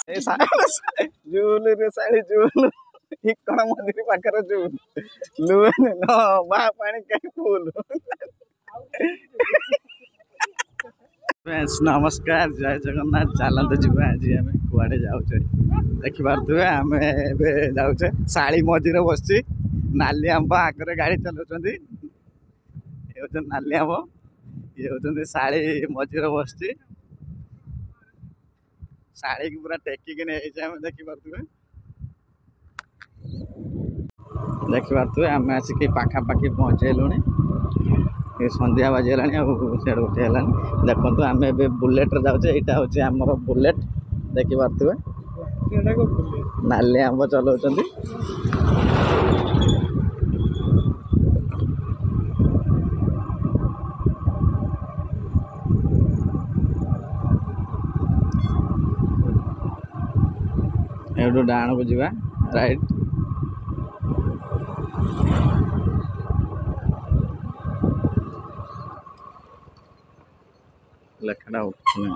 Joule रे sari joule इकण मंदिर पाखर joule Loen न बा पानी कहीं फूल। नमस्कार जय जगन्नाथ चलते जीवा आज आम कड़े जाऊे देखी पारे आम जाऊे शाड़ी मझीरे बस नाली आंब आगे गाड़ी चलाउं ये नाली आंब ये हूँ शाड़ी मझीरे बस शाड़ी की पूरा टेकिक नहीं देखी पारे आम आसिक पाखापाखि पहुँचेलु संध्या बाजीगला उठे देखो आम ए बुलेट जाऊे यहाँ हूँ आमर बुलेट देखी पारे नाली आंब चलाउं एठू डाण को जीवा राइट लेखाटा उठुन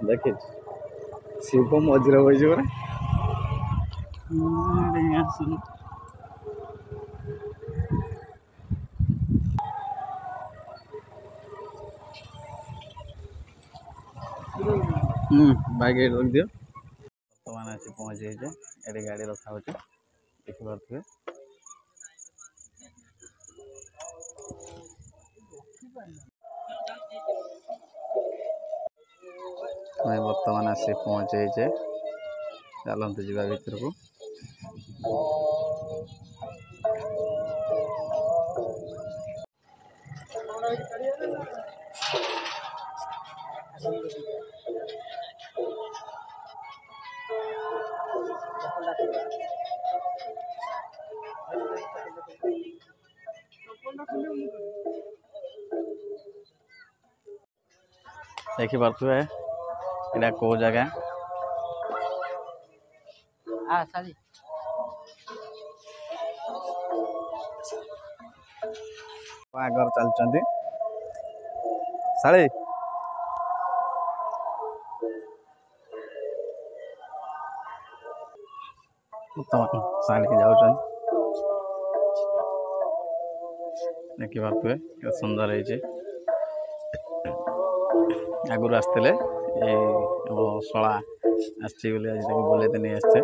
देखे शिव मझीरे बजे बैक रख दियो बर्तमान आसी पहुँचे ये गाड़ी रखा हो देखी पारे बर्तमान आसी पहुँचे चलते जावा भीतर को देखी पारे यहाँ कौ जगह आगर चलती साड़ी साड़ी के जाऊँ देखी पारे सुंदर है आगुरी आसते शला आज बोले नहीं आसते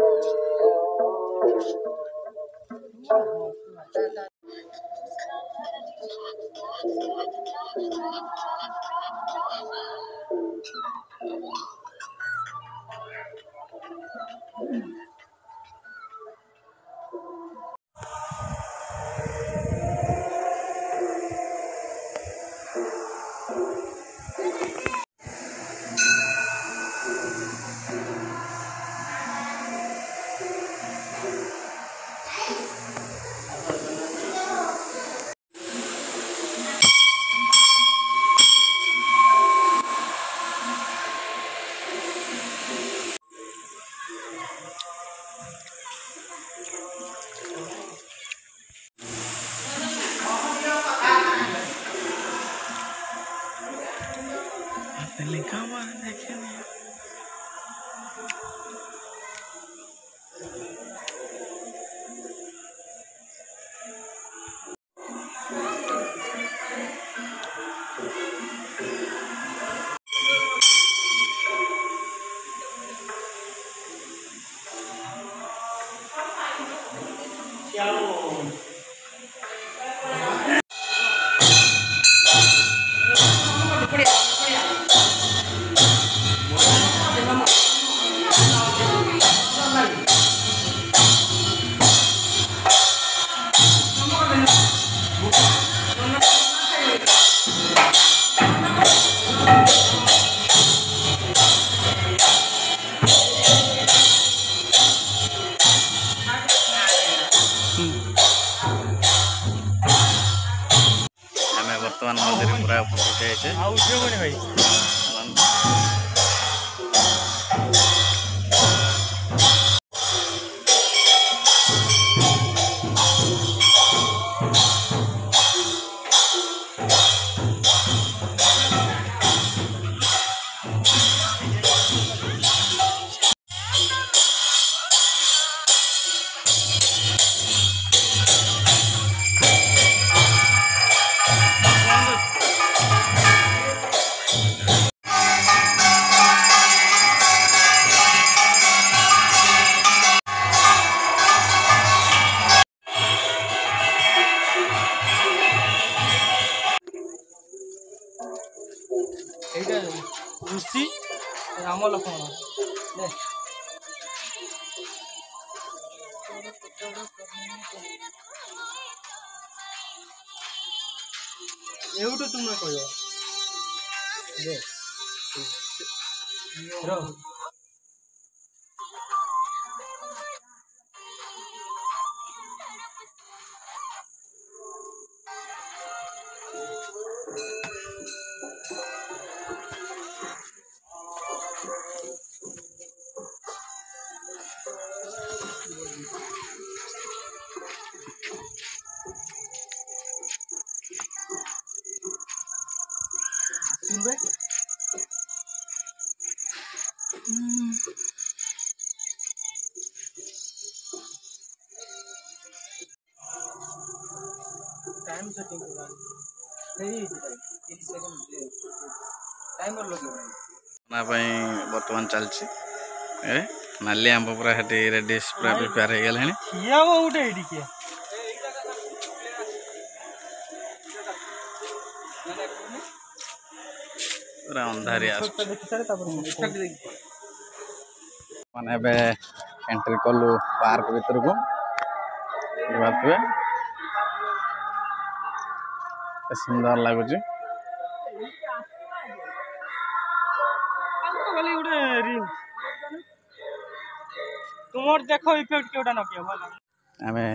बर्तमान मंदिर पूरा भाई ऋषि राम लक्ष्मण एवटू तुम्हें कह टाइम सेटिंग नहीं 30 सेकंड टाइमर लगे बर्तमान चलची नाली आंब पूरा रेडी पूरा प्रिपेयर हो गलानी या वो उठे एडी के पूरा अंधारिया माने बे एंट्री कलु पार्क भीतर को बातवे सुंदर लगुच तुमर देखो इफेक्ट केउटा न के भला आमे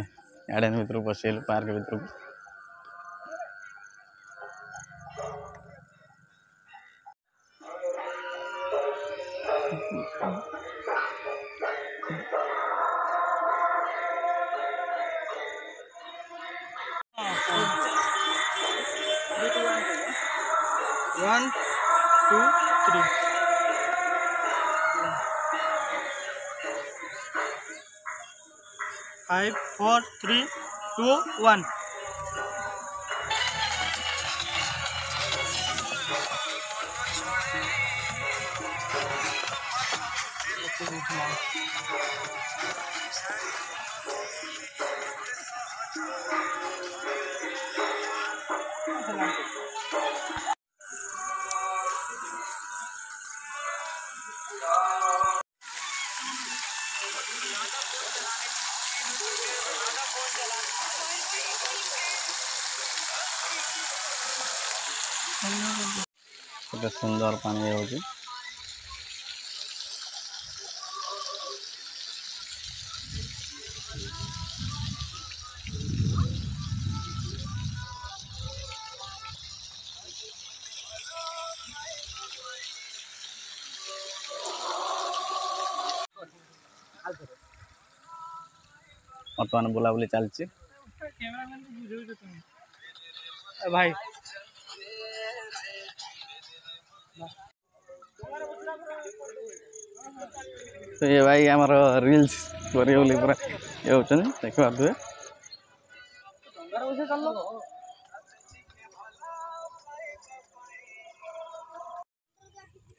गार्डन भीतर बसेल पार्क भीतर को One, two, three. Five, four, three, two, one. सुंदर पानी हो बर्तमान बुलाबुली चलती भाई तो ये भाई आमर रील्स करिए बोली पूरा ये होचन देख पाथुए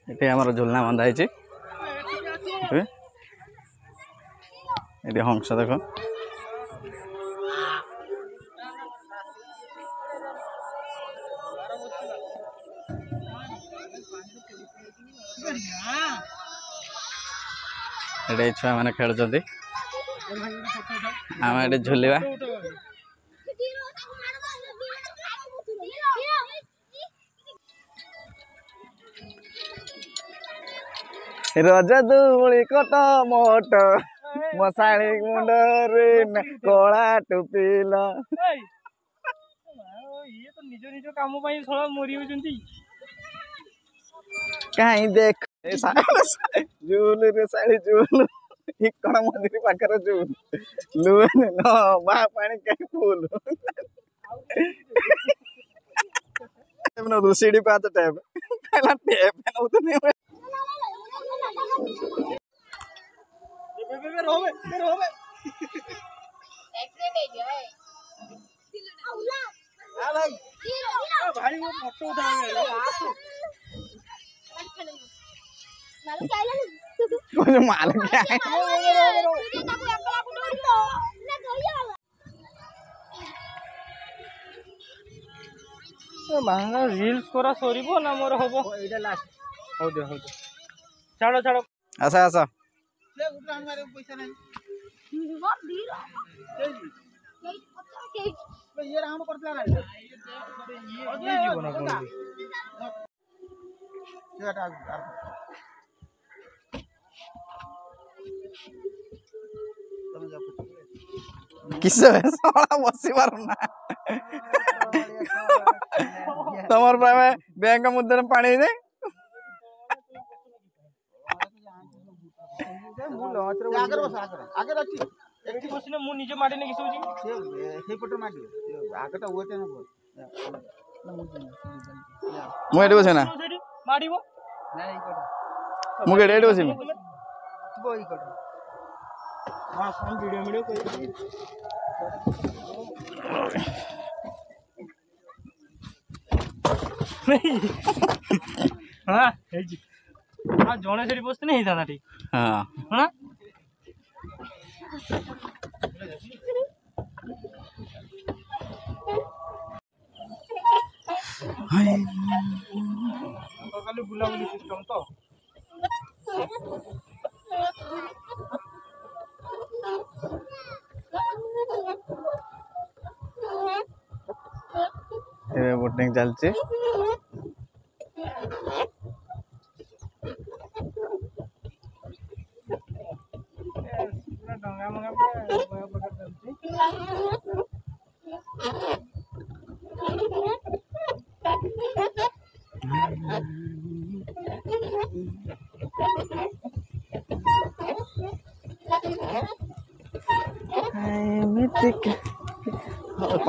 एटे आमर झुलना बंधा है ये हंस देख ये छुआ मैंने खेलुंट आम ये झुलवा रज दूली कट मोट मशाणी मुंडरे कला टुपिला ये तो निज निज काम पाई थोड़ा मरी होचंती कहीं देख जूल रे साड़ी जूल इकण मंदिर पाखर जूल लुन नो बा पानी कहीं फूल no सीढ़ी पे आता टैब पहला टैब ना तो नहीं बे रोवे एक्सीडेंट हो गया है आ भाई भाई वो फोटो उठावे मालूम क्या है कुछ मालूम क्या है महंगा रील्स करा सरीबो ना मोर हबो एटा लास्ट हो दे छाड़ो छाड़ो आसा आसा ले उठान मारे पैसा नहीं ये राउंड करतला ना ये जीवन कोन किस साला बसी पारुना तमर प्राय बैंक मुद्दे पानी दे आगे बस आगे रखी एठी बसने मु निजे माडी ने किसुजी हे पट माडी आगटा होते ना मु एठी बसे ना माडीबो मु के एठी बसी तू ई कर हां सम वीडियो कोई हां हे जी आ जणे सेठी बसते नहीं था ठीक हां हां तो खाली बुलाबुली सिस्टम तो ए बोटिंग चलची डंगा मंगा पकड़ चलती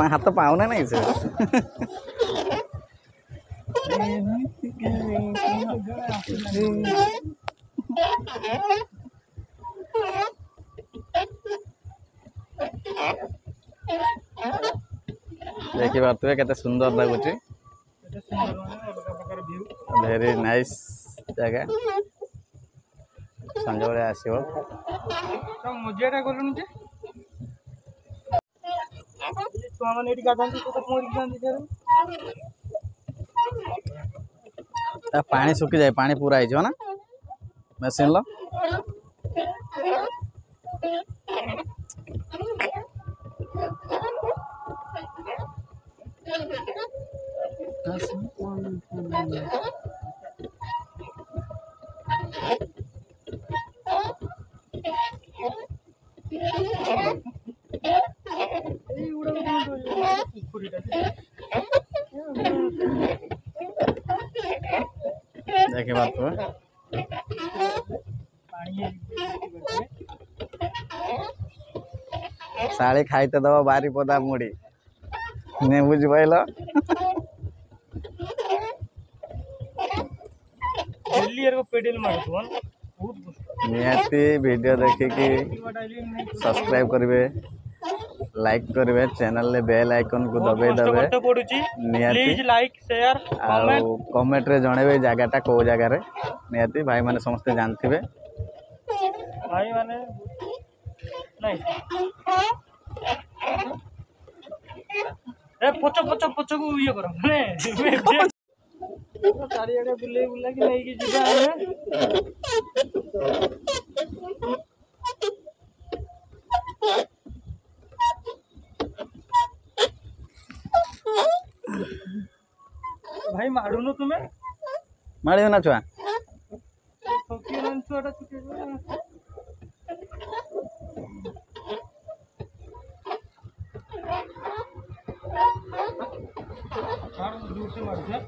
हाथ पाऊना नहीं से देखी पारे केते सुंदर लगुच वेरी नाइस जगह संजय बेले आसो तो मजाटा गलुन जे छुआ मैंने ये गाँधी तो मोरी गाँधी पानी सुखी जाए पानी पूरा हो ना मेसीन लो देखिए बात तो साड़ी खाईते दबा बारी पदा मुड़ी नहीं बुझ पाइल पेडल निहाती वीडियो देखिकी सब्सक्राइब करेंगे लाइक करेंगे चैनल ले बेल आइकन को दबाई देवे प्लीज लाइक शेयर कमेंट रे जणेबे जगहटा को जगह रे निहाती भाई माने समस्त जानथिबे भाई माने नहीं ए पछ पछ पछ को ये करो माने चारियाडे बुले बुला कि नहीं कि जिबा भाई मारू न तुम्हें मारियो ना छुआ छोकी रन छुआटा छुटे दूर से मार दिया।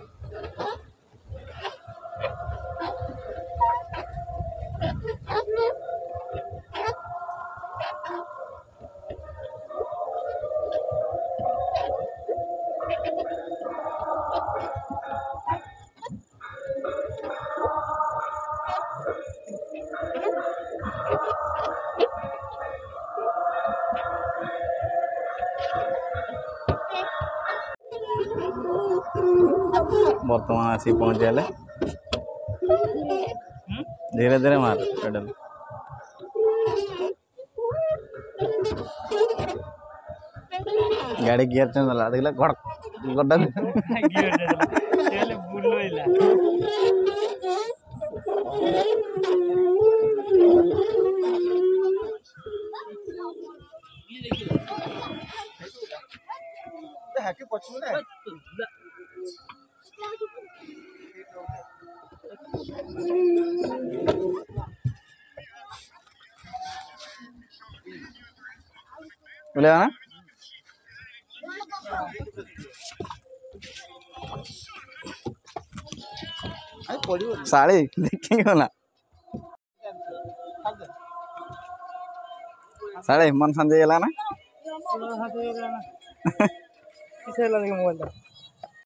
बर्तमान आसी पहुँच गए धीरे धीरे मार पेडल गाड़ी गियर चेंज होला देखला गड़ गड्डा गियर दे देला तेले बुलोइला। हाके पछू ना बोले ना आई पड़ियो साड़ी देखी होला साड़ी मन शांति गेला ना हाथ किसे लगे मोबाइल